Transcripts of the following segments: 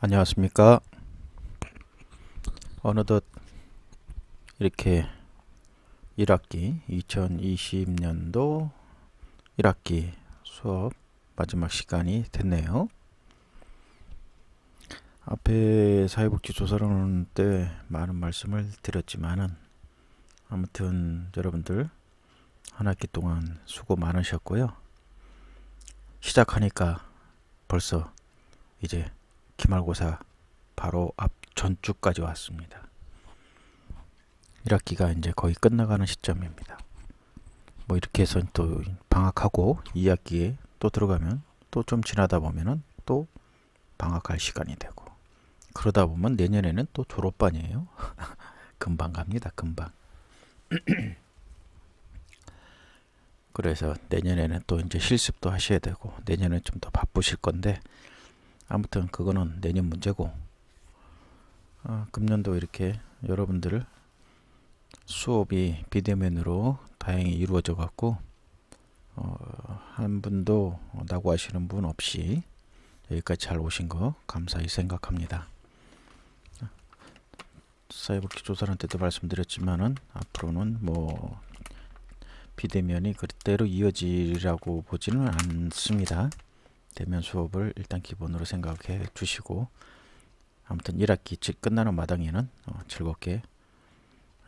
안녕하십니까. 어느덧 이렇게 1학기 2020년도 1학기 수업 마지막 시간이 됐네요. 앞에 사회복지조사론 때 많은 말씀을 드렸지만은 아무튼 여러분들 한 학기 동안 수고 많으셨고요. 시작하니까 벌써 이제 기말고사 바로 앞 전주까지 왔습니다. 1학기가 이제 거의 끝나가는 시점입니다. 뭐 이렇게 해서 또 방학하고 2학기에 또 들어가면 또 좀 지나다 보면은 또 방학할 시간이 되고, 그러다 보면 내년에는 또 졸업반이에요. 금방 갑니다. 금방. 그래서 내년에는 또 이제 실습도 하셔야 되고 내년에 좀 더 바쁘실 건데, 아무튼 그거는 내년 문제고, 금년도 이렇게 여러분들 수업이 비대면으로 다행히 이루어져 갖고 한 분도 낙오하시는 분 없이 여기까지 잘 오신 거 감사히 생각합니다. 사회복지조사란 때도 말씀드렸지만은 앞으로는 뭐 비대면이 그대로 이어지라고 보지는 않습니다. 대면 수업을 일단 기본으로 생각해 주시고, 아무튼 1학기 끝나는 마당에는 즐겁게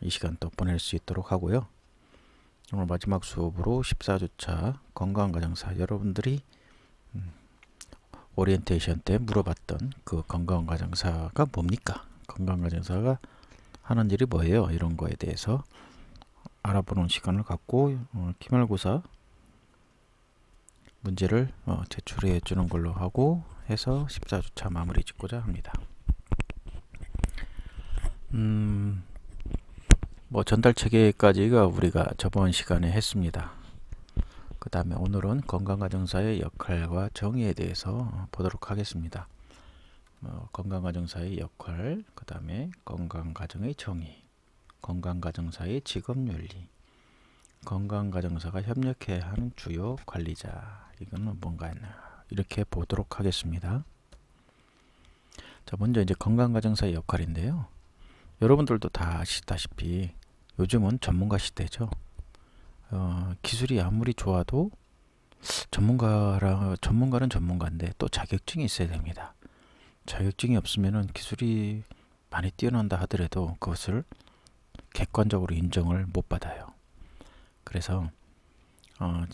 이 시간 또 보낼 수 있도록 하고요. 오늘 마지막 수업으로 14주차 건강가정사, 여러분들이 오리엔테이션 때 물어봤던 그 건강가정사가 뭡니까? 건강가정사가 하는 일이 뭐예요? 이런 거에 대해서 알아보는 시간을 갖고 기말고사 문제를 제출해 주는 걸로 하고 해서 14주차 마무리 짓고자 합니다. 뭐 전달 체계까지가 우리가 저번 시간에 했습니다. 그 다음에 오늘은 건강가정사의 역할과 정의에 대해서 보도록 하겠습니다. 건강가정사의 역할, 그 다음에 건강가정의 정의, 건강가정사의 직업윤리, 건강가정사가 협력해야 하는 주요 관리자, 이거는 뭔가 이렇게 보도록 하겠습니다. 자, 먼저 이제 건강가정사의 역할인데요. 여러분들도 다 아시다시피 요즘은 전문가 시대죠. 기술이 아무리 좋아도 전문가는 전문가인데 또 자격증이 있어야 됩니다. 자격증이 없으면은 기술이 많이 뛰어난다 하더라도 그것을 객관적으로 인정을 못 받아요. 그래서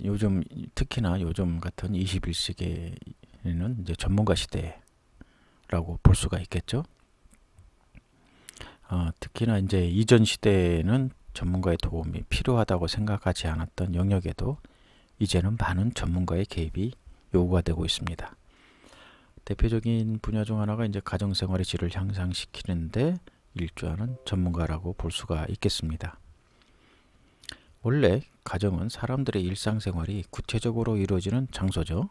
요즘 특히나 요즘 같은 21세기에는 이제 전문가 시대라고 볼 수가 있겠죠. 특히나 이제 이전 시대에는 전문가의 도움이 필요하다고 생각하지 않았던 영역에도 이제는 많은 전문가의 개입이 요구가 되고 있습니다. 대표적인 분야 중 하나가 이제 가정생활의 질을 향상시키는데 일조하는 전문가라고 볼 수가 있겠습니다. 원래 가정은 사람들의 일상생활이 구체적으로 이루어지는 장소죠.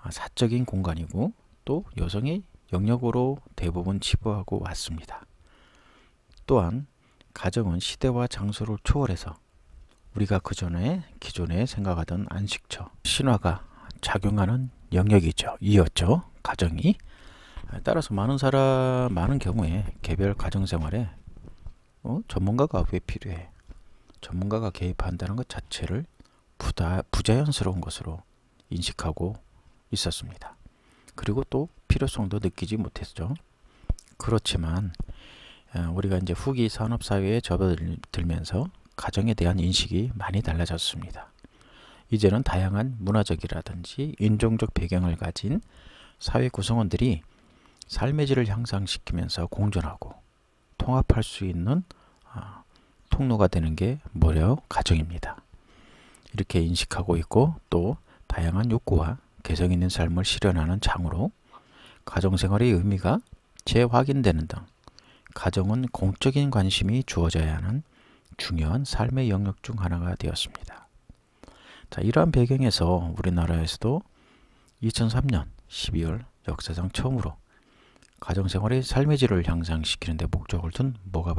사적인 공간이고 또 여성의 영역으로 대부분 치부하고 왔습니다. 또한 가정은 시대와 장소를 초월해서 우리가 기존에 생각하던 안식처, 신화가 작용하는 영역이었죠. 가정이. 따라서 많은 경우에 개별 가정생활에 전문가가 왜 필요해? 전문가가 개입한다는 것 자체를 부자연스러운 것으로 인식하고 있었습니다. 그리고 또 필요성도 느끼지 못했죠. 그렇지만 우리가 이제 후기 산업사회에 접어들면서 가정에 대한 인식이 많이 달라졌습니다. 이제는 다양한 문화적이라든지 인종적 배경을 가진 사회 구성원들이 삶의 질을 향상시키면서 공존하고 통합할 수 있는 통로가 되는 게 뭐래요? 가정입니다. 이렇게 인식하고 있고, 또 다양한 욕구와 개성 있는 삶을 실현하는 장으로 가정생활의 의미가 재확인되는 등 가정은 공적인 관심이 주어져야 하는 중요한 삶의 영역 중 하나가 되었습니다. 자, 이러한 배경에서 우리나라에서도 2003년 12월 역사상 처음으로 가정생활의 삶의 질을 향상시키는 데 목적을 둔 뭐가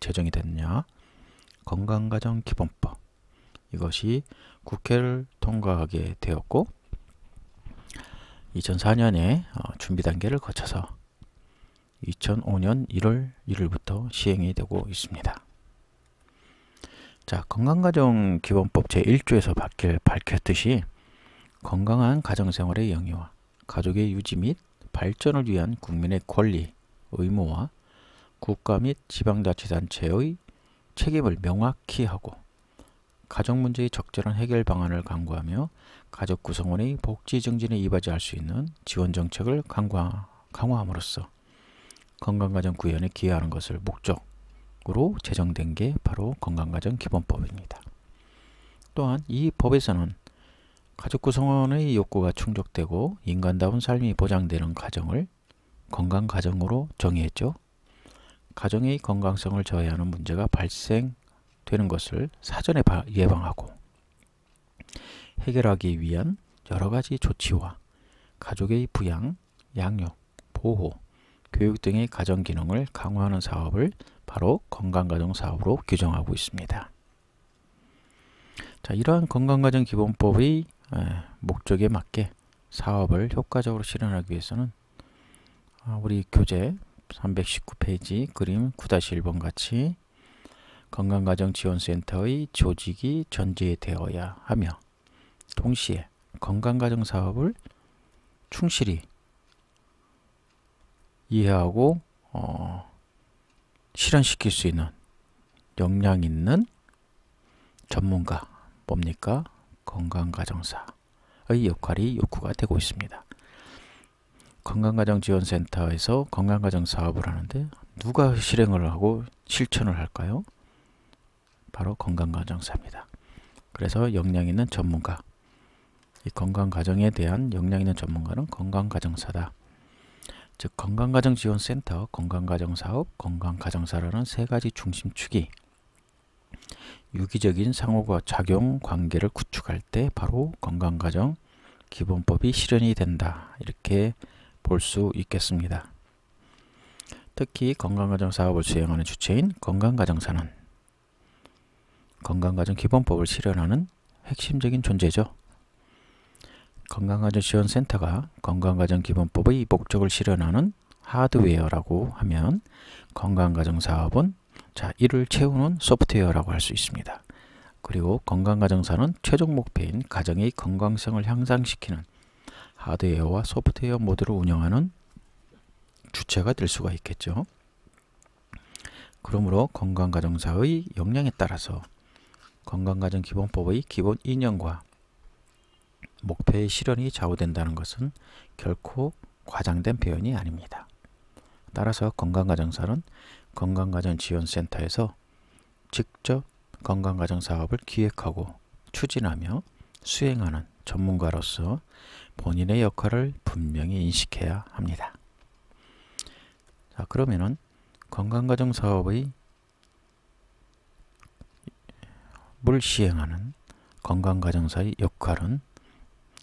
제정이 됐냐? 건강가정기본법. 이것이 국회를 통과하게 되었고 2004년에 준비 단계를 거쳐서 2005년 1월 1일부터 시행이 되고 있습니다. 자, 건강가정기본법 제1조에서 밝혔듯이 건강한 가정생활의 영위와 가족의 유지 및 발전을 위한 국민의 권리, 의무와 국가 및 지방자치단체의 책임을 명확히 하고 가족 문제의 적절한 해결 방안을 강구하며 가족 구성원의 복지 증진에 이바지할 수 있는 지원 정책을 강화함으로써 건강가정 구현에 기여하는 것을 목적으로 제정된 게 바로 건강가정기본법입니다. 또한 이 법에서는 가족 구성원의 욕구가 충족되고 인간다운 삶이 보장되는 가정을 건강가정으로 정의했죠. 가정의 건강성을 저해하는 문제가 발생되는 것을 사전에 예방하고 해결하기 위한 여러 가지 조치와 가족의 부양, 양육, 보호, 교육 등의 가정 기능을 강화하는 사업을 바로 건강가정 사업으로 규정하고 있습니다. 자, 이러한 건강가정기본법의 목적에 맞게 사업을 효과적으로 실현하기 위해서는 우리 교재 319페이지 그림 9-1번 같이 건강가정지원센터의 조직이 전제되어야 하며 동시에 건강가정 사업을 충실히 이해하고 실현시킬 수 있는 역량 있는 전문가, 뭡니까? 건강가정사의 역할이 요구가 되고 있습니다. 건강가정지원센터에서 건강가정 사업을 하는데 누가 실행을 하고 실천을 할까요? 바로 건강가정사입니다. 그래서 역량 있는 전문가, 이 건강가정에 대한 역량 있는 전문가는 건강가정사다. 즉 건강가정지원센터, 건강가정사업, 건강가정사라는 세 가지 중심축이 유기적인 상호가 작용 관계를 구축할 때 바로 건강가정기본법이 실현이 된다. 이렇게 볼 수 있겠습니다. 특히 건강가정사업을 수행하는 주체인 건강가정사는 건강가정기본법을 실현하는 핵심적인 존재죠. 건강가정지원센터가 건강가정기본법의 목적을 실현하는 하드웨어라고 하면 건강가정사업은 이를 채우는 소프트웨어라고 할 수 있습니다. 그리고 건강가정사는 최종 목표인 가정의 건강성을 향상시키는 하드웨어와 소프트웨어 모두를 운영하는 주체가 될 수가 있겠죠. 그러므로 건강가정사의 역량에 따라서 건강가정기본법의 기본 이념과 목표의 실현이 좌우된다는 것은 결코 과장된 표현이 아닙니다. 따라서 건강가정사는 건강가정지원센터에서 직접 건강가정사업을 기획하고 추진하며 수행하는 전문가로서 본인의 역할을 분명히 인식해야 합니다. 자, 그러면은 건강가정사업의 물 시행하는 건강가정사의 역할은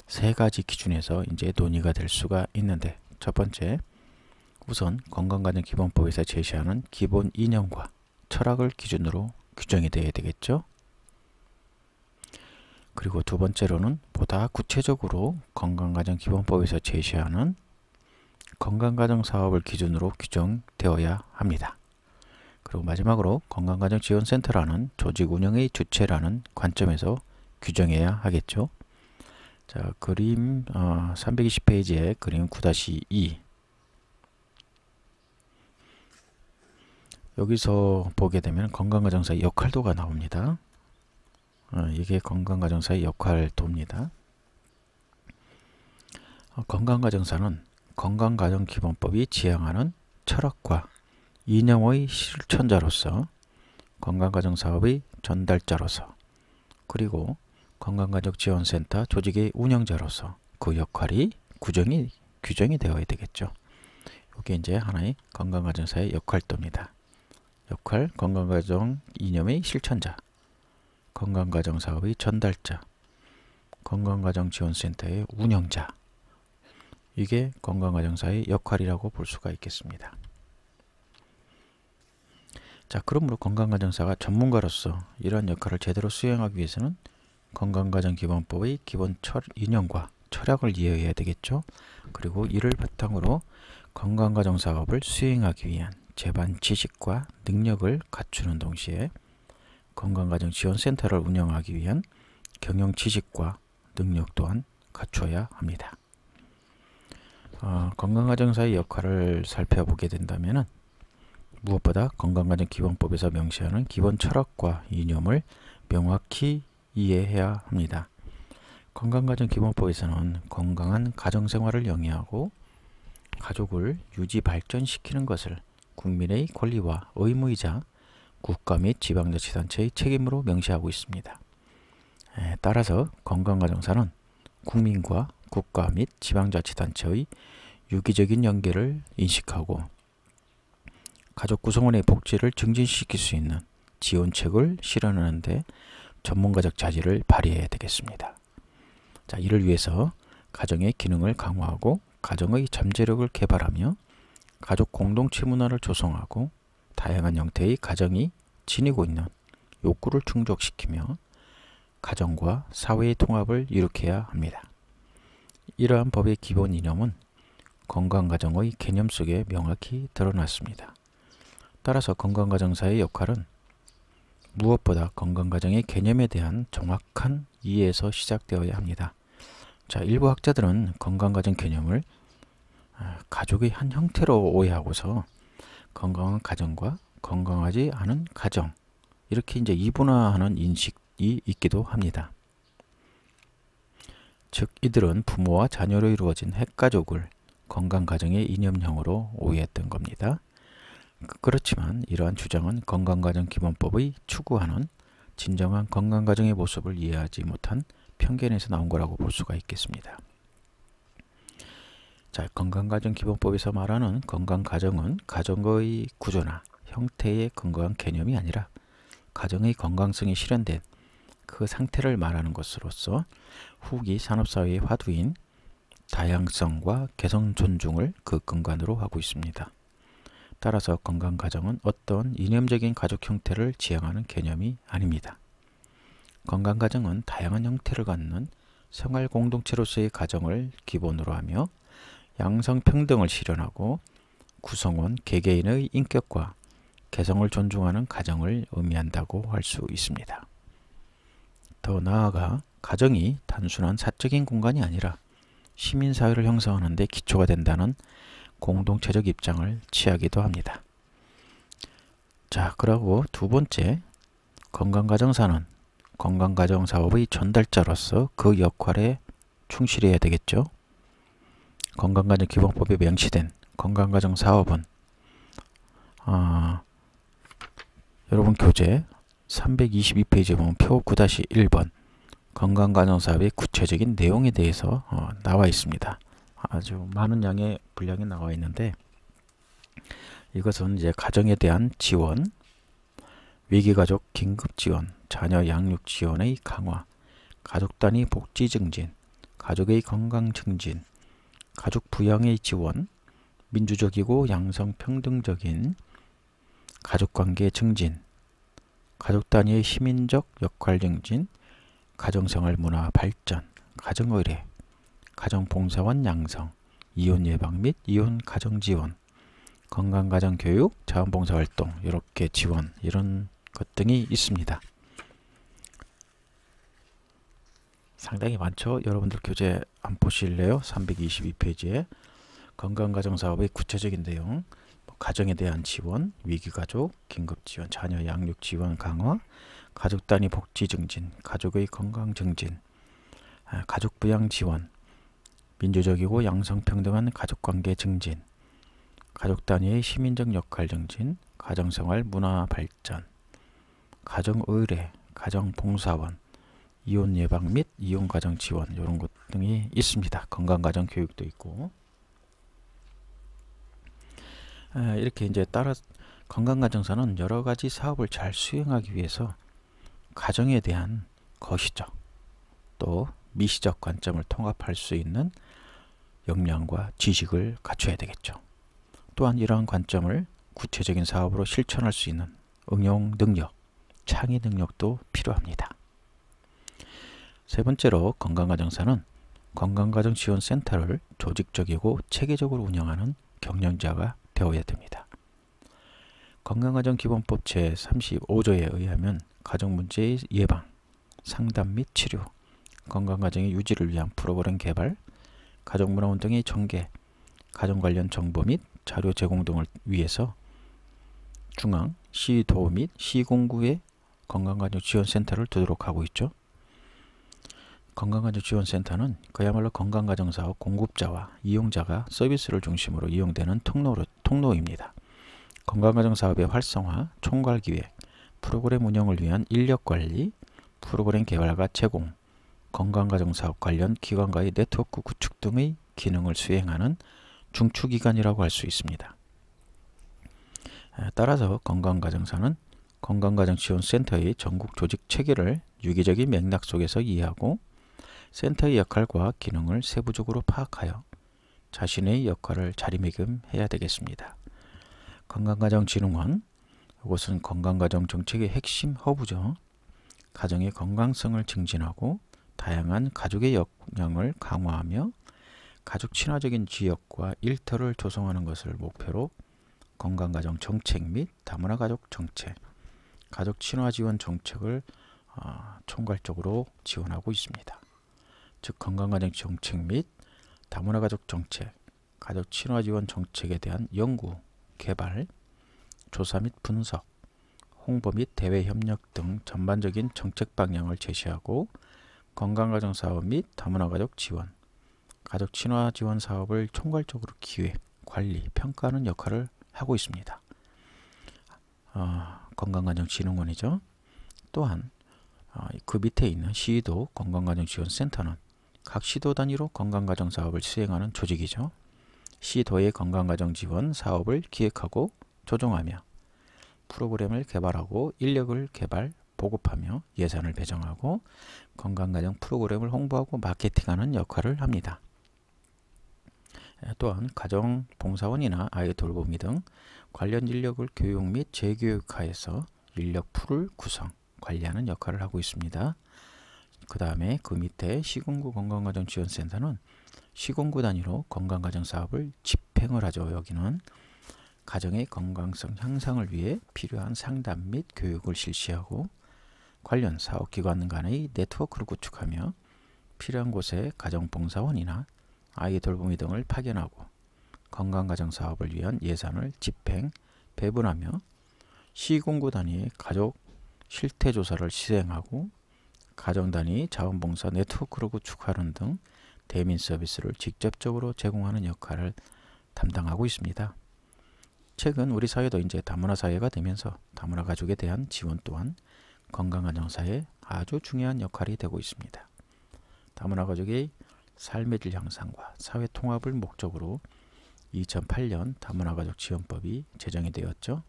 세 가지 기준에서 이제 논의가 될 수가 있는데, 첫 번째, 우선 건강가정기본법에서 제시하는 기본 이념과 철학을 기준으로 규정이 되어야 되겠죠. 그리고 두 번째로는 보다 구체적으로 건강가정기본법에서 제시하는 건강가정사업을 기준으로 규정되어야 합니다. 그리고 마지막으로 건강가정지원센터라는 조직 운영의 주체라는 관점에서 규정해야 하겠죠. 자, 그림 320페이지에 그림 9-2 여기서 보게 되면 건강가정사의 역할도가 나옵니다. 이게 건강가정사의 역할도입니다. 건강가정사는 건강가정기본법이 지향하는 철학과 이념의 실천자로서 건강가정사업의 전달자로서 그리고 건강가정지원센터 조직의 운영자로서 그 역할이 규정이 되어야 되겠죠. 이게 이제 하나의 건강가정사의 역할도입니다. 역할, 건강가정 이념의 실천자, 건강가정사업의 전달자, 건강가정지원센터의 운영자, 이게 건강가정사의 역할이라고 볼 수가 있겠습니다. 자, 그러므로 건강가정사가 전문가로서 이러한 역할을 제대로 수행하기 위해서는 건강가정기본법의 기본 이념과 철학을 이해해야 되겠죠. 그리고 이를 바탕으로 건강가정 사업을 수행하기 위한 제반 지식과 능력을 갖추는 동시에 건강가정지원센터를 운영하기 위한 경영 지식과 능력 또한 갖춰야 합니다. 건강가정사의 역할을 살펴보게 된다면 무엇보다 건강가정기본법에서 명시하는 기본 철학과 이념을 명확히 이해해야 합니다. 건강가정기본법에서는 건강한 가정생활을 영위하고 가족을 유지 발전시키는 것을 국민의 권리와 의무이자 국가 및 지방자치단체의 책임으로 명시하고 있습니다. 따라서 건강가정사는 국민과 국가 및 지방자치단체의 유기적인 연계를 인식하고 가족 구성원의 복지를 증진시킬 수 있는 지원책을 실현하는 데 전문가적 자질을 발휘해야 되겠습니다. 자, 이를 위해서 가정의 기능을 강화하고 가정의 잠재력을 개발하며 가족 공동체 문화를 조성하고 다양한 형태의 가정이 지니고 있는 욕구를 충족시키며 가정과 사회의 통합을 이룩해야 합니다. 이러한 법의 기본 이념은 건강가정의 개념 속에 명확히 드러났습니다. 따라서 건강가정사의 역할은 무엇보다 건강가정의 개념에 대한 정확한 이해에서 시작되어야 합니다. 자, 일부 학자들은 건강가정 개념을 가족의 한 형태로 오해하고서 건강한 가정과 건강하지 않은 가정 이렇게 이제 이분화하는 인식이 있기도 합니다. 즉 이들은 부모와 자녀로 이루어진 핵가족을 건강가정의 이념형으로 오해했던 겁니다. 그렇지만 이러한 주장은 건강가정기본법의 추구하는 진정한 건강가정의 모습을 이해하지 못한 편견에서 나온 거라고 볼 수가 있겠습니다. 자, 건강가정기본법에서 말하는 건강가정은 가정의 구조나 형태의 건강한 개념이 아니라 가정의 건강성이 실현된 그 상태를 말하는 것으로서 후기 산업사회의 화두인 다양성과 개성 존중을 그 근간으로 하고 있습니다. 따라서 건강가정은 어떤 이념적인 가족 형태를 지향하는 개념이 아닙니다. 건강가정은 다양한 형태를 갖는 생활 공동체로서의 가정을 기본으로 하며 양성평등을 실현하고 구성원 개개인의 인격과 개성을 존중하는 가정을 의미한다고 할 수 있습니다. 더 나아가 가정이 단순한 사적인 공간이 아니라 시민사회를 형성하는 데 기초가 된다는 공동체적 입장을 취하기도 합니다. 자, 그리고 두 번째, 건강가정사는 건강가정사업의 전달자로서 그 역할에 충실해야 되겠죠. 건강가정기본법에 명시된 건강가정사업은 여러분 교재 322페이지에 보면 표 9-1번 건강가정사업의 구체적인 내용에 대해서 나와 있습니다. 아주 많은 양의 분량이 나와 있는데 이것은 이제 가정에 대한 지원, 위기가족 긴급지원, 자녀 양육 지원의 강화, 가족 단위 복지 증진, 가족의 건강 증진, 가족 부양의 지원, 민주적이고 양성평등적인 가족관계 증진, 가족 단위의 시민적 역할 증진, 가정생활 문화 발전, 가정의례, 가정봉사원 양성, 이혼 예방 및 이혼 가정 지원, 건강가정 교육, 자원봉사활동 이렇게 지원 이런 것 등이 있습니다. 상당히 많죠. 여러분들 교재 안 보실래요? 322페이지에 건강가정사업의 구체적인 내용, 가정에 대한 지원, 위기가족, 긴급지원, 자녀 양육 지원 강화, 가족 단위 복지 증진, 가족의 건강 증진, 가족 부양 지원, 민주적이고 양성평등한 가족관계 증진, 가족 단위의 시민적 역할 증진, 가정생활 문화 발전, 가정의례, 가정봉사원, 이혼 예방 및 이혼 가정 지원 이런 것 등이 있습니다. 건강가정 교육도 있고 이렇게 이제 따라 건강가정사는 여러 가지 사업을 잘 수행하기 위해서 가정에 대한 거시적 또 미시적 관점을 통합할 수 있는 역량과 지식을 갖춰야 되겠죠. 또한 이러한 관점을 구체적인 사업으로 실천할 수 있는 응용 능력, 창의 능력도 필요합니다. 세 번째로 건강가정사는 건강가정지원센터를 조직적이고 체계적으로 운영하는 경영자가 되어야 됩니다. 건강가정기본법 제35조에 의하면 가정문제의 예방, 상담 및 치료, 건강가정의 유지를 위한 프로그램 개발, 가족문화운동의 전개, 가정 관련 정보 및 자료 제공 등을 위해서 중앙, 시도 및 시군구의 건강가정지원센터를 두도록 하고 있죠. 건강가정지원센터는 그야말로 건강가정사업 공급자와 이용자가 서비스를 중심으로 이용되는 통로입니다. 건강가정사업의 활성화, 총괄기획, 프로그램 운영을 위한 인력관리, 프로그램 개발과 제공, 건강가정사업 관련 기관과의 네트워크 구축 등의 기능을 수행하는 중추기관이라고 할 수 있습니다. 따라서 건강가정사는 건강가정지원센터의 전국 조직 체계를 유기적인 맥락 속에서 이해하고 센터의 역할과 기능을 세부적으로 파악하여 자신의 역할을 자리매김해야 되겠습니다. 건강가정진흥원, 이것은 건강가정 정책의 핵심 허브죠. 가정의 건강성을 증진하고 다양한 가족의 역량을 강화하며 가족 친화적인 지역과 일터를 조성하는 것을 목표로 건강가정 정책 및 다문화 가족 정책, 가족 친화 지원 정책을 총괄적으로 지원하고 있습니다. 즉 건강가정 정책 및 다문화 가족 정책, 가족 친화 지원 정책에 대한 연구, 개발, 조사 및 분석, 홍보 및 대외 협력 등 전반적인 정책 방향을 제시하고 건강가정 사업 및 다문화 가족 지원, 가족 친화 지원 사업을 총괄적으로 기획, 관리, 평가하는 역할을 하고 있습니다. 건강가정진흥원이죠. 또한 그 밑에 있는 시도 건강가정지원센터는 각 시도 단위로 건강가정 사업을 수행하는 조직이죠. 시도의 건강가정 지원 사업을 기획하고 조정하며 프로그램을 개발하고 인력을 개발, 보급하며 예산을 배정하고 건강가정 프로그램을 홍보하고 마케팅하는 역할을 합니다. 또한 가정봉사원이나 아이 돌보미 등 관련 인력을 교육 및 재교육하여서 인력풀을 구성, 관리하는 역할을 하고 있습니다. 그 다음에 그 밑에 시군구 건강가정지원센터는 시군구 단위로 건강가정 사업을 집행을 하죠. 여기는 가정의 건강성 향상을 위해 필요한 상담 및 교육을 실시하고 관련 사업기관 간의 네트워크를 구축하며 필요한 곳에 가정봉사원이나 아이 돌보미 등을 파견하고 건강가정 사업을 위한 예산을 집행, 배분하며 시군구 단위의 가족 실태조사를 시행하고 가정 단위 자원봉사 네트워크를 구축하는 등 대민 서비스를 직접적으로 제공하는 역할을 담당하고 있습니다. 최근 우리 사회도 이제 다문화 사회가 되면서 다문화 가족에 대한 지원 또한 건강가정사의 아주 중요한 역할이 되고 있습니다. 다문화 가족의 삶의 질 향상과 사회 통합을 목적으로 2008년 다문화 가족 지원법이 제정이 되었죠.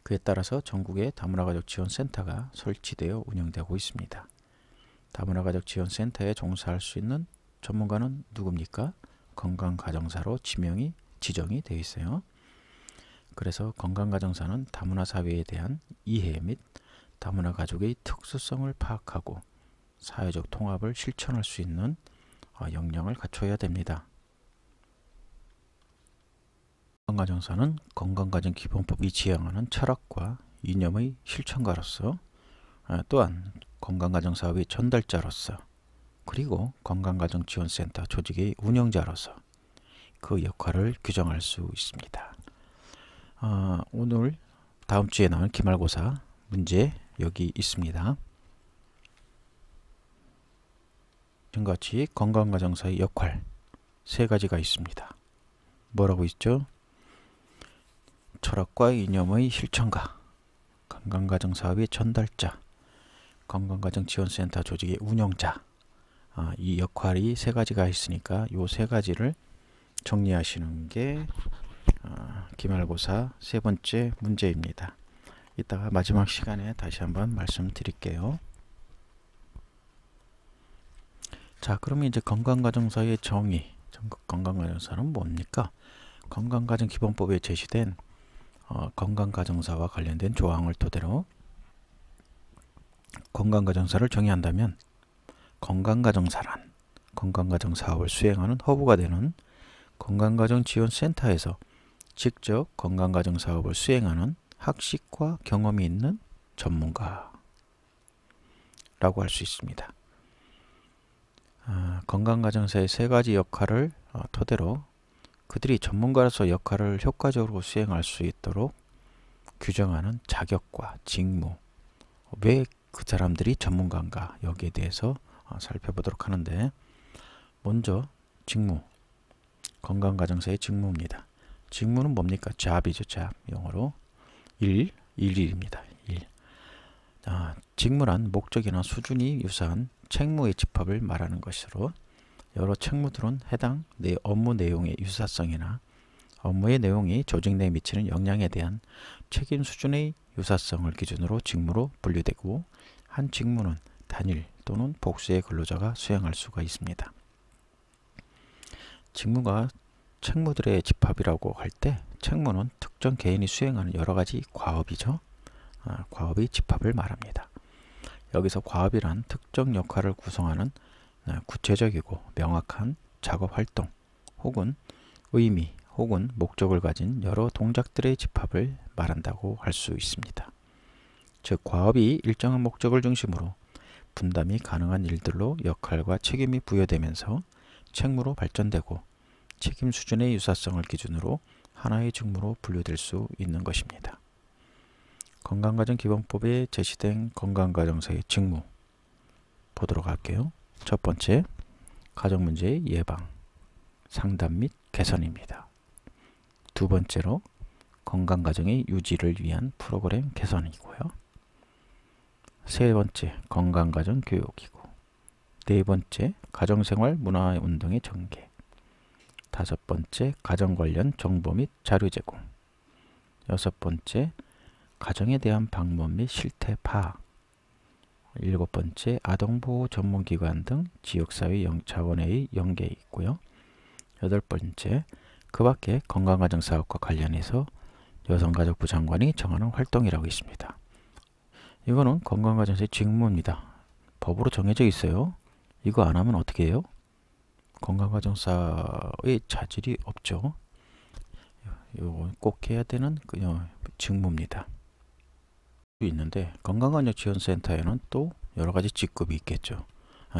그에 따라서 전국에 다문화 가족 지원센터가 설치되어 운영되고 있습니다. 다문화 가족 지원센터에 종사할 수 있는 전문가는 누굽니까? 건강가정사로 지정이 되어 있어요. 그래서 건강가정사는 다문화 사회에 대한 이해 및 다문화 가족의 특수성을 파악하고 사회적 통합을 실천할 수 있는 역량을 갖춰야 됩니다. 건강가정사는 건강가정기본법이 지향하는 철학과 이념의 실천가로서 또한 건강가정사업의 전달자로서 그리고 건강가정지원센터 조직의 운영자로서 그 역할을 규정할 수 있습니다. 오늘 다음 주에 나올 기말고사 문제 여기 있습니다. 지금같이 건강가정사의 역할 세 가지가 있습니다. 뭐라고 있죠? 철학과 이념의 실천가, 건강가정사업의 전달자, 건강가정지원센터 조직의 운영자. 이 역할이 세 가지가 있으니까 이 세 가지를 정리하시는 게 기말고사 세 번째 문제입니다. 이따가 마지막 시간에 다시 한번 말씀드릴게요. 자, 그러면 이제 건강가정사의 정의, 건강가정사는 뭡니까? 건강가정기본법에 제시된 건강가정사와 관련된 조항을 토대로 건강가정사를 정의한다면 건강가정사란 건강가정사업을 수행하는 허브가 되는 건강가정지원센터에서 직접 건강가정 사업을 수행하는 학식과 경험이 있는 전문가라고 할 수 있습니다. 건강가정사의 세 가지 역할을 토대로 그들이 전문가로서 역할을 효과적으로 수행할 수 있도록 규정하는 자격과 직무, 왜 그 사람들이 전문가인가 여기에 대해서 살펴보도록 하는데, 먼저 직무, 건강가정사의 직무입니다. 직무는 뭡니까? job이죠. job, 영어로 일입니다. 일. 직무란 목적이나 수준이 유사한 책무의 집합을 말하는 것으로, 여러 책무들은 해당 업무 내용의 유사성이나 업무의 내용이 조직 내에 미치는 영향에 대한 책임 수준의 유사성을 기준으로 직무로 분류되고, 한 직무는 단일 또는 복수의 근로자가 수행할 수가 있습니다. 직무가 책무들의 집합이라고 할 때, 책무는 특정 개인이 수행하는 여러 가지 과업이죠. 과업의 집합을 말합니다. 여기서 과업이란 특정 역할을 구성하는 구체적이고 명확한 작업 활동 혹은 의미 혹은 목적을 가진 여러 동작들의 집합을 말한다고 할 수 있습니다. 즉, 과업이 일정한 목적을 중심으로 분담이 가능한 일들로 역할과 책임이 부여되면서 책무로 발전되고, 책임 수준의 유사성을 기준으로 하나의 직무로 분류될 수 있는 것입니다. 건강가정기본법에 제시된 건강가정사의 직무 보도록 할게요. 첫 번째, 가정문제의 예방, 상담 및 개선입니다. 두 번째로, 건강가정의 유지를 위한 프로그램 개선이고요. 세 번째, 건강가정 교육이고, 네 번째, 가정생활 문화운동의 전개, 다섯 번째, 가정 관련 정보 및 자료 제공, 여섯 번째, 가정에 대한 방법 및 실태 파악, 일곱 번째, 아동보호 전문기관 등 지역사회 차원의 연계에 있고요. 여덟 번째, 그 밖에 건강가정사업과 관련해서 여성가족부 장관이 정하는 활동이라고 있습니다. 이거는 건강가정사의 직무입니다. 법으로 정해져 있어요. 이거 안 하면 어떻게 해요? 건강가정사의 자질이 없죠. 이거 꼭 해야 되는 직무입니다. 있는데, 건강가정지원센터에는 또 여러 가지 직급이 있겠죠.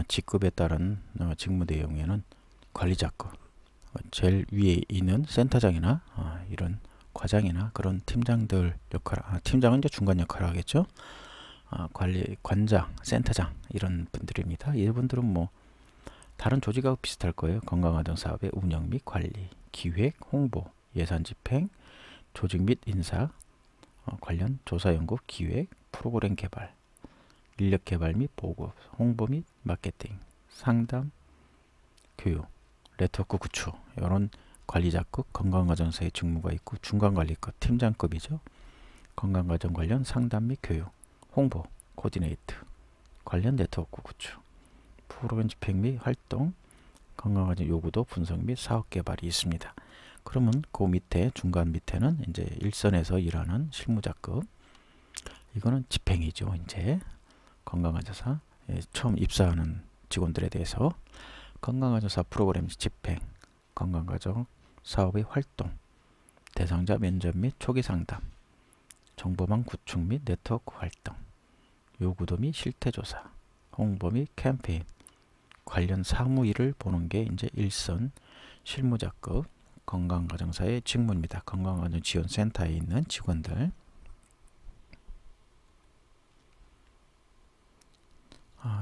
직급에 따른 직무 내용에는 관리자급, 제일 위에 있는 센터장이나 이런 과장이나 그런 팀장들 역할, 팀장은 이제 중간 역할을 하겠죠. 관장, 센터장 이런 분들입니다. 이분들은 뭐 다른 조직하고 비슷할 거예요. 건강가정사업의 운영 및 관리, 기획, 홍보, 예산 집행, 조직 및 인사, 관련 조사 연구, 기획, 프로그램 개발, 인력 개발 및 보급, 홍보 및 마케팅, 상담, 교육, 네트워크 구축, 이런 관리자급 건강가정사의 직무가 있고, 중간관리급 팀장급이죠. 건강가정 관련 상담 및 교육, 홍보, 코디네이트, 관련 네트워크 구축, 프로그램 집행 및 활동, 건강가정 요구도 분석 및 사업 개발이 있습니다. 그러면 그 밑에 중간 밑에는 이제 일선에서 일하는 실무자급, 이거는 집행이죠. 이제 건강가정사 처음 입사하는 직원들에 대해서 건강가정사 프로그램 집행, 건강가정 사업의 활동, 대상자 면접 및 초기 상담, 정보망 구축 및 네트워크 활동, 요구도 및 실태조사, 홍보 및 캠페인, 관련 사무 일을 보는 게 이제 일선 실무자급 건강가정사의 직무입니다. 건강가정지원센터에 있는 직원들.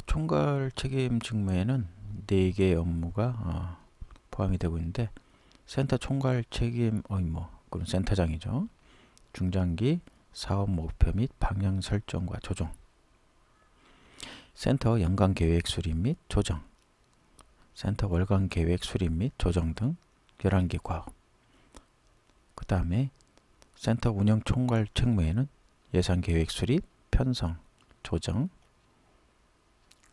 총괄 책임 직무에는 4개의 업무가 포함이 되고 있는데, 센터 총괄 책임 그건 센터장이죠. 중장기 사업 목표 및 방향 설정과 조정, 센터 연간 계획 수립 및 조정, 센터 월간 계획 수립 및 조정 등 11개 과업. 그 다음에 센터 운영 총괄 책무에는 예산 계획 수립, 편성, 조정,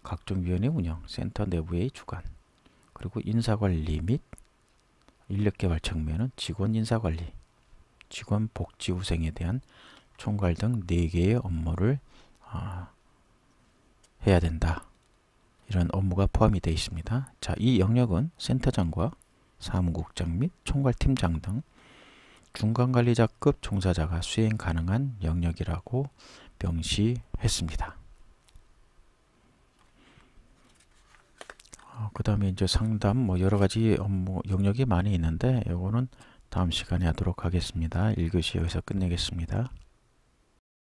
각종 위원회 운영, 센터 내부의 주관, 그리고 인사관리 및 인력개발 책무에는 직원 인사관리, 직원 복지 후생에 대한 총괄 등 4개의 업무를 해야 된다. 이런 업무가 포함이 되어 있습니다. 자, 이 영역은 센터장과 사무국장 및 총괄팀장 등 중간관리자급 종사자가 수행 가능한 영역이라고 명시했습니다. 그 다음에 이제 상담 뭐 여러가지 업무 영역이 많이 있는데 요거는 다음 시간에 하도록 하겠습니다. 1교시 여기서 끝내겠습니다.